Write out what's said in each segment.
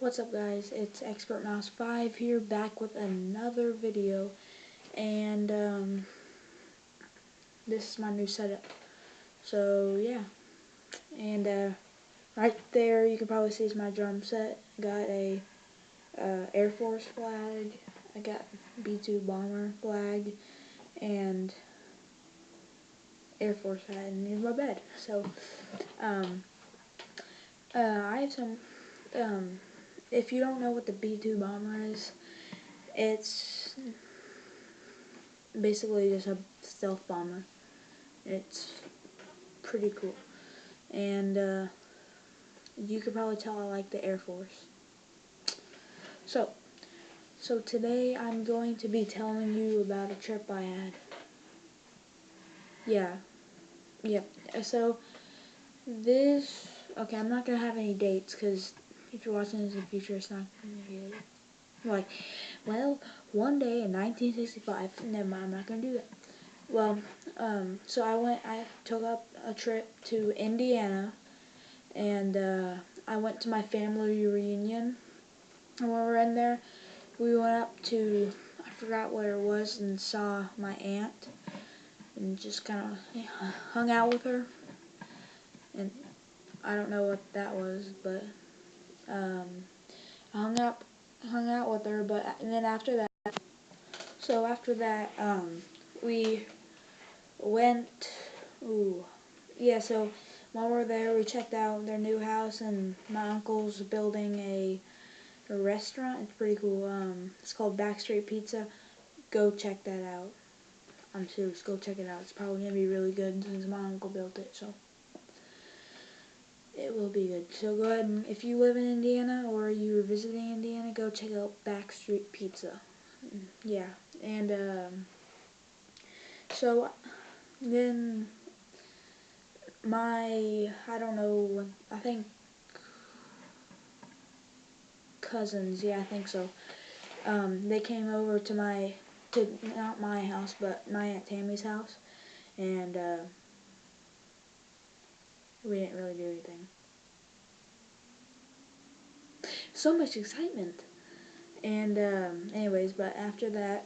What's up guys, it's Expert Mouse 5 here, back with another video, and this is my new setup. So yeah, and right there you can probably see is my drum set. I got a Air Force flag, I got B-2 bomber flag, and Air Force hat, and here's my bed. So I have some, if you don't know what the B-2 bomber is, it's basically just a stealth bomber. It's pretty cool, and you could probably tell I like the Air Force. So today I'm going to be telling you about a trip I had. Yep. So okay, I'm not gonna have any dates because if you're watching this in the future, it's not gonna be like, well, one day in 1965. Never mind, I'm not gonna do that. Well, so I took up a trip to Indiana, and I went to my family reunion, and when we were in there, we went up to, I forgot where it was, and saw my aunt, and just kind of hung out with her, and I don't know what that was, but I hung out with her, and then after that, we went, so while we were there, we checked out their new house, and my uncle's building a restaurant. It's pretty cool. It's called Backstreet Pizza. Go check that out. I'm serious. Go check it out. It's probably gonna be really good since my uncle built it, so it will be good. So go ahead, and if you live in Indiana or you're visiting Indiana, go check out Backstreet Pizza. Yeah, and so then I don't know, I think cousins, yeah, I think so. They came over to not my house, but my Aunt Tammy's house, and we didn't really do anything. So much excitement. And anyways, but after that,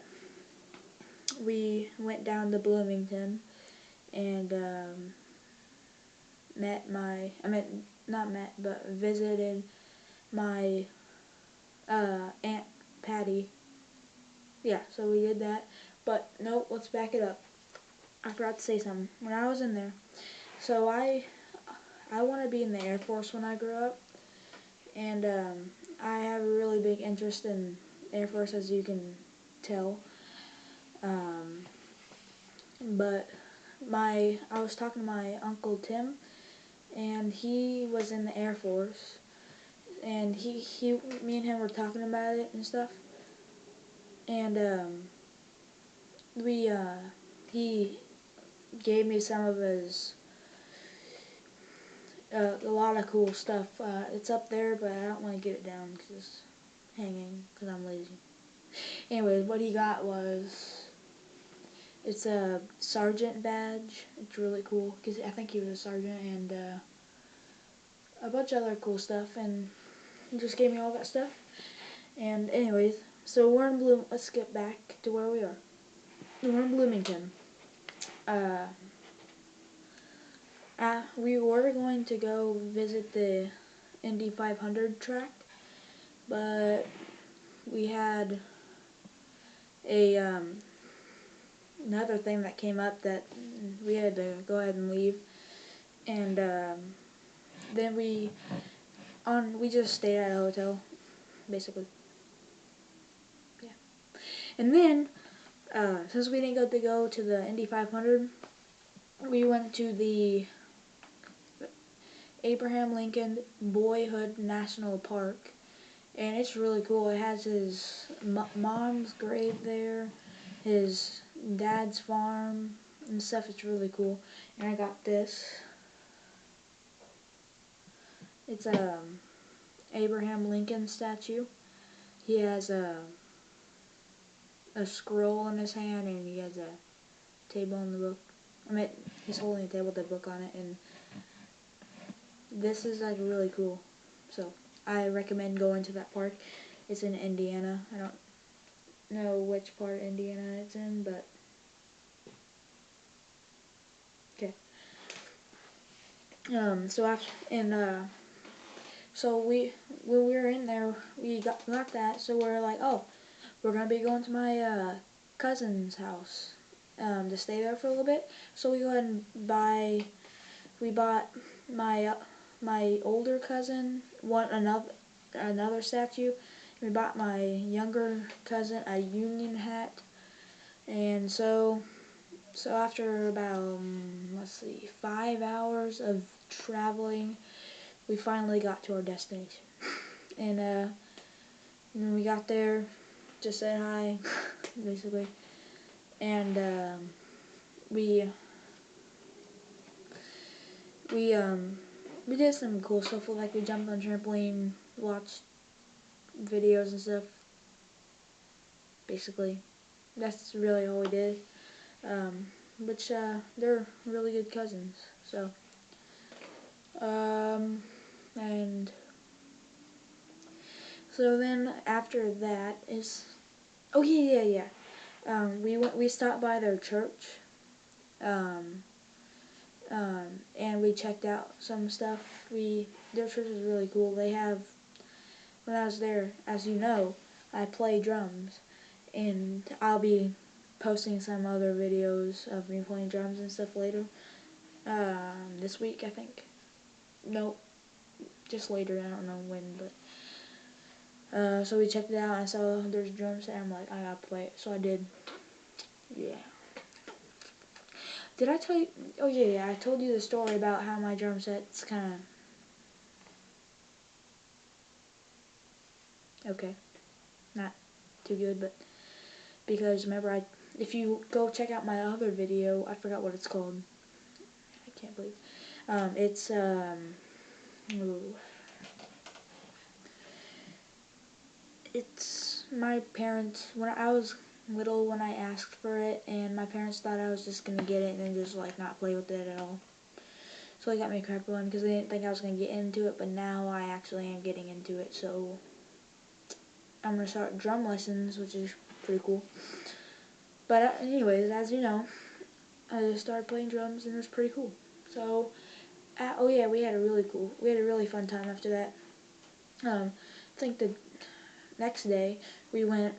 we went down to Bloomington and visited my Aunt Patty. Yeah, so we did that. But no, let's back it up. I forgot to say something. When I was in there, so I want to be in the Air Force when I grow up, and I have a really big interest in Air Force, as you can tell. But I was talking to my Uncle Tim, and he was in the Air Force, and me and him were talking about it and stuff, and he gave me some of his a lot of cool stuff. It's up there, but I don't want to get it down because it's hanging because I'm lazy. Anyways, what he got was, it's a sergeant badge. It's really cool because I think he was a sergeant, and a bunch of other cool stuff, and he just gave me all that stuff. And anyways, so we're in let's get back to where we are. We're in Bloomington. We were going to go visit the Indy 500 track, but we had a another thing that came up that we had to go ahead and leave, and then we just stayed at a hotel, basically. Yeah, and then since we didn't get to go to the Indy 500, we went to the Abraham Lincoln Boyhood National Park, and it's really cool. It has his mom's grave there, his dad's farm and stuff. It's really cool. And I got this. It's a Abraham Lincoln statue. He has a scroll in his hand, and he has a table in the book. He's holding a table with a book on it, and this is like really cool. So I recommend going to that park. It's in Indiana. I don't know which part of Indiana it's in, but okay. So after so when we were in there, we got that. So we're like, oh, we're gonna be going to my cousin's house to stay there for a little bit. So we go ahead and we bought my older cousin another statue. We bought my younger cousin a Union hat, and so after about let's see, 5 hours of traveling, we finally got to our destination. And when we got there, just said hi, basically, and we we we did some cool stuff. Like we jumped on trampoline, watched videos and stuff. Basically, that's really all we did. Which they're really good cousins. So and so then after that is we stopped by their church. Um, and we checked out some stuff. Their church is really cool. They have, when I was there, as you know, I play drums, and I'll be posting some other videos of me playing drums and stuff later. This week, I think. Nope, just later. I don't know when, but so we checked it out. I saw there's drums there. I'm like, I gotta play it, so I did. Yeah. Did I tell you? Oh yeah, I told you the story about how my drum set's kind of okay, not too good, but because remember if you go check out my other video, I forgot what it's called. I can't believe. It's ooh. It's my parents when I was little when I asked for it, and my parents thought I was just gonna get it and then just like not play with it at all. So they got me a crappy one because they didn't think I was gonna get into it, but now I actually am getting into it. So I'm gonna start drum lessons, which is pretty cool. But anyways, as you know, I just started playing drums and it was pretty cool. So oh yeah, we had a really fun time after that. I think the next day we went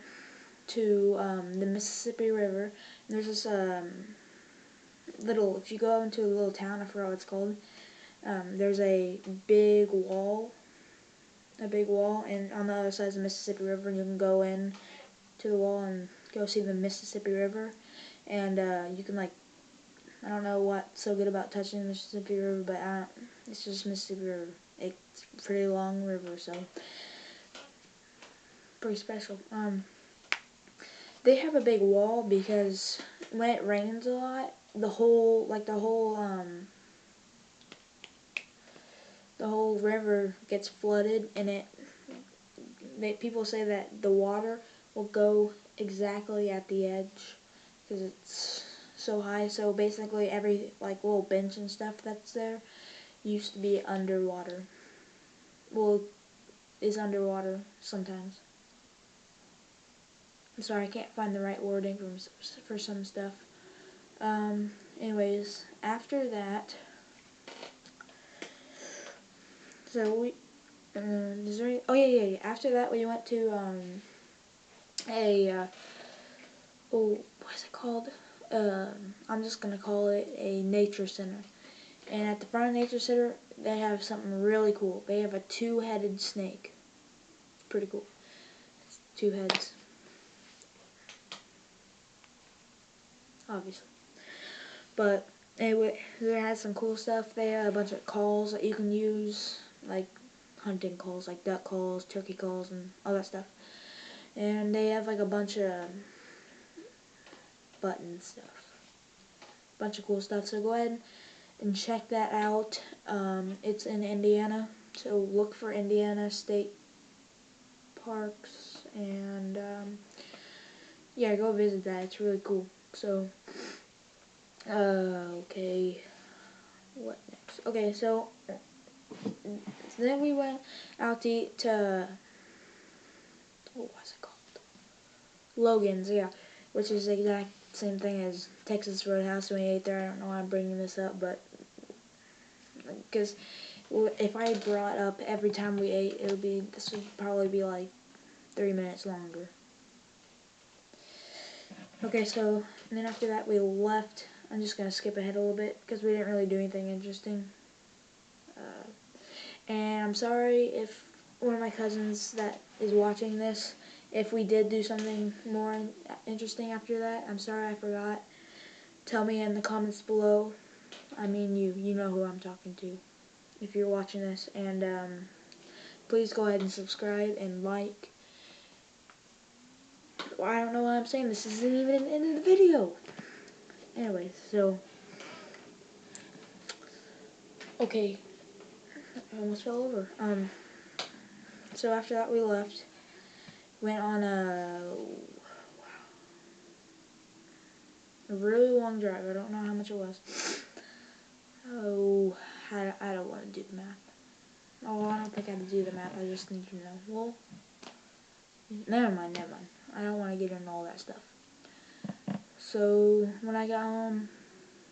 to the Mississippi River. There's this if you go into a little town, I forgot what it's called. There's a big wall, and on the other side is the Mississippi River, and you can go in to the wall and go see the Mississippi River, and you can like, I don't know what's so good about touching the Mississippi River, but it's just Mississippi River. It's a pretty long river, so pretty special. They have a big wall because when it rains a lot, the whole river gets flooded, and people say that the water will go exactly at the edge because it's so high. So basically every like little bench and stuff that's there used to be underwater. Well, is underwater sometimes. I'm sorry, I can't find the right wording for some stuff. Anyways, after that, so we, is there any, oh yeah. After that, we went to what's it called? I'm just gonna call it a nature center. And at the front of nature center, they have something really cool. They have a two-headed snake. Pretty cool. It's 2 heads, obviously. But anyway, they had some cool stuff. They had a bunch of calls that you can use, like hunting calls, like duck calls, turkey calls, and all that stuff. And they have like a bunch of button stuff, bunch of cool stuff. So go ahead and check that out. It's in Indiana, so look for Indiana State Parks, and yeah, go visit that. It's really cool. So okay, what next? Okay, so Then we went out to eat to, what was it called? Logan's, yeah, which is the exact same thing as Texas Roadhouse. We ate there. I don't know why I'm bringing this up, but because if I brought up every time we ate, this would probably be like 3 minutes longer. Okay, so and then after that we left. I'm just gonna skip ahead a little bit because we didn't really do anything interesting. And I'm sorry if one of my cousins that is watching this, if we did do something more interesting after that. I'm sorry I forgot. Tell me in the comments below. I mean you know who I'm talking to if you're watching this. And please go ahead and subscribe and like. Well, I don't know why I'm saying this. Isn't even the end of the video. Anyways, so okay, I almost fell over. So after that we left. Went on a really long drive. I don't know how much it was. Oh, I don't want to do the math. Oh, I don't think I have to do the math. I just need to know. Well, never mind. I don't want to get into all that stuff. So when I got home,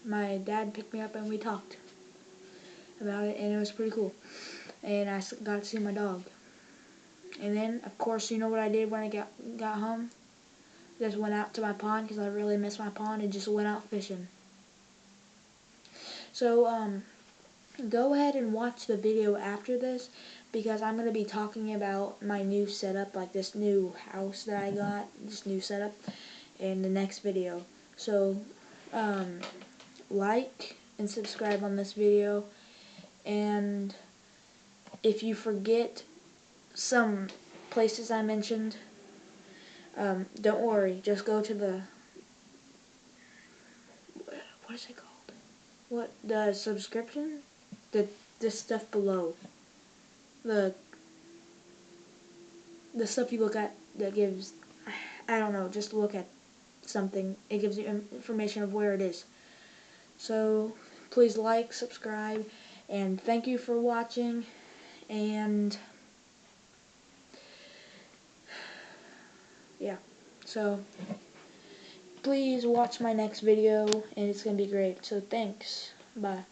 my dad picked me up and we talked about it, and it was pretty cool. And I got to see my dog. And then, of course, you know what I did when I got home? Just went out to my pond because I really miss my pond and just went out fishing. So, go ahead and watch the video after this because I'm going to be talking about my new setup, like this new house that I got, this new setup, in the next video. So, like and subscribe on this video, and if you forget some places I mentioned, don't worry, just go to the, what is it called? The subscription? This stuff below. The stuff you look at that gives, I don't know, just look at something. It gives you information of where it is. So, please like, subscribe, and thank you for watching, and yeah, so please watch my next video, and it's going to be great. So thanks. Bye.